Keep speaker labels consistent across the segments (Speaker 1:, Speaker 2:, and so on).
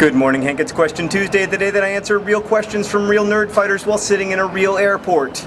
Speaker 1: Good morning, Hank. It's Question Tuesday, the day that I answer real questions from real nerd fighters while sitting in a real airport.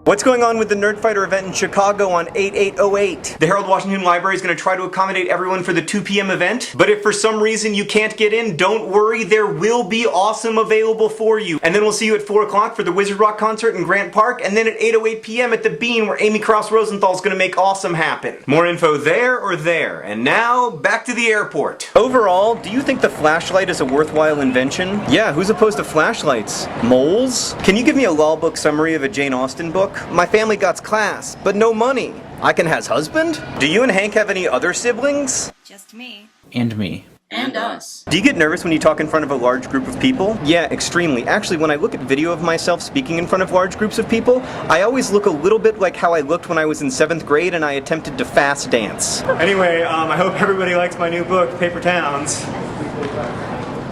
Speaker 1: What's going on with the Nerdfighter event in Chicago on 8808? The Harold Washington Library is going to try to accommodate everyone for the 2 p.m. event, but if for some reason you can't get in, don't worry, there will be awesome available for you. And then we'll see you at 4 o'clock for the Wizard Rock concert in Grant Park, and then at 8:08 p.m. at the Bean where Amy Cross Rosenthal is going to make awesome happen. More info there or there. And now, back to the airport. Overall, do you think the flashlight is a worthwhile invention? Yeah, who's opposed to flashlights? Moles? Can you give me a law book summary of a Jane Austen book? My family got class, but no money. I can has husband? Do you and Hank have any other siblings?
Speaker 2: Just me.
Speaker 3: And me.
Speaker 2: And us.
Speaker 1: Do you get nervous when you talk in front of a large group of people? Yeah, extremely. Actually, when I look at video of myself speaking in front of large groups of people, I always look a little bit like how I looked when I was in 7th grade and I attempted to fast dance. Anyway, I hope everybody likes my new book, Paper Towns.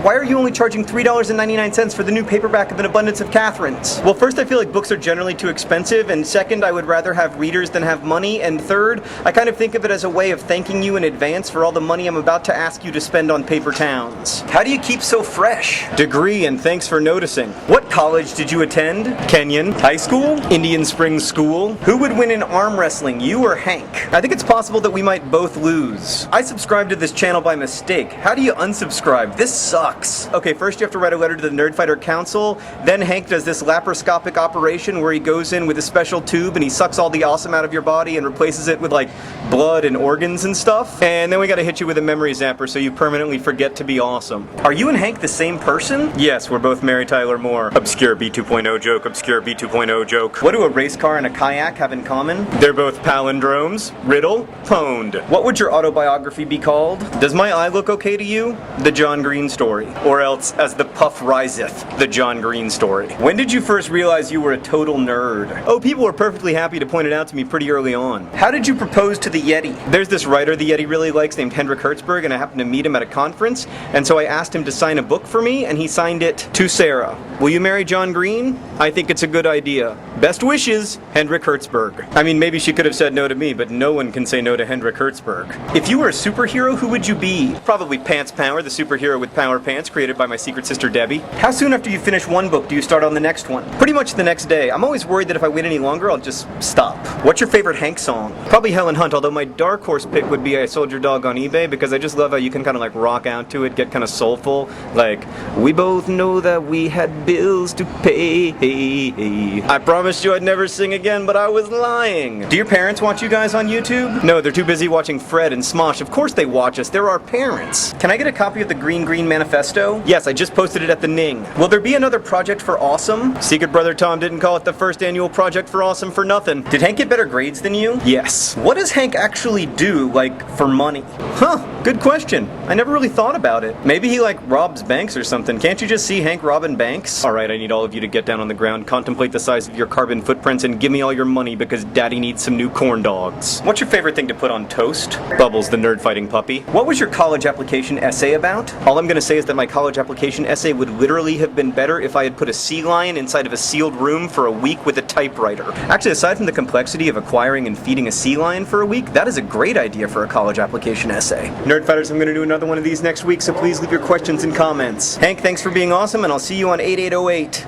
Speaker 1: Why are you only charging $3.99 for the new paperback of An Abundance of Catherines? Well, first, I feel like books are generally too expensive, and second, I would rather have readers than have money, and third, I kind of think of it as a way of thanking you in advance for all the money I'm about to ask you to spend on Paper Towns. How do you keep so fresh? Degree, and thanks for noticing. What college did you attend? Kenyon. High school? Indian Springs School. Who would win in arm wrestling, you or Hank? I think it's possible that we might both lose. I subscribed to this channel by mistake. How do you unsubscribe? This sucks. Okay, first you have to write a letter to the Nerdfighter Council, then Hank does this laparoscopic operation where he goes in with a special tube and he sucks all the awesome out of your body and replaces it with like blood and organs and stuff. And then we gotta hit you with a memory zapper so you permanently forget to be awesome. Are you and Hank the same person? Yes, we're both Mary Tyler Moore. Obscure B2.0 joke, obscure B2.0 joke. What do a race car and a kayak have in common? They're both palindromes. Riddle, pwned. What would your autobiography be called? Does my eye look okay to you? The John Green Story. Or else, As the Puff Riseth, the John Green Story. When did you first realize you were a total nerd? Oh, people were perfectly happy to point it out to me pretty early on. How did you propose to the Yeti? There's this writer the Yeti really likes named Hendrik Hertzberg, and I happened to meet him at a conference, and so I asked him to sign a book for me, and he signed it, To Sarah. Will you marry John Green? I think it's a good idea. Best wishes, Hendrik Hertzberg. I mean, maybe she could have said no to me, but no one can say no to Hendrik Hertzberg. If you were a superhero, who would you be? Probably Pants Power, the superhero with power pants, created by my secret sister Debbie. How soon after you finish one book do you start on the next one? Pretty much the next day. I'm always worried that if I wait any longer, I'll just stop. What's your favorite Hank song? Probably Helen Hunt, although my dark horse pick would be I Sold Your Dog on eBay, because I just love how you can kind of like rock out to it, get kind of soulful. Like, we both know that we had bills to pay. I promised you I'd never sing again, but I was lying. Do your parents watch you guys on YouTube? No, they're too busy watching Fred and Smosh. Of course they watch us. They're our parents. Can I get a copy of the Green Manifesto? Yes, I just posted it at the Ning. Will there be another Project for Awesome? Secret Brother Tom didn't call it the first annual Project for Awesome for nothing. Did Hank get better grades than you? Yes. What does Hank actually do, like, for money? Huh, good question. I never really thought about it. Maybe he, like, robs banks or something. Can't you just see Hank robbing banks? Alright, I need all of you to get down on the ground, contemplate the size of your carbon footprints, and give me all your money because Daddy needs some new corn dogs. What's your favorite thing to put on toast? Bubbles, the nerd fighting puppy. What was your college application essay about? All I'm gonna say is that my college application essay would literally have been better if I had put a sea lion inside of a sealed room for a week with a typewriter. Actually, aside from the complexity of acquiring and feeding a sea lion for a week, that is a great idea for a college application essay. Nerdfighters, I'm gonna do another one of these next week, so please leave your questions and comments. Hank, thanks for being awesome, and I'll see you on 8808.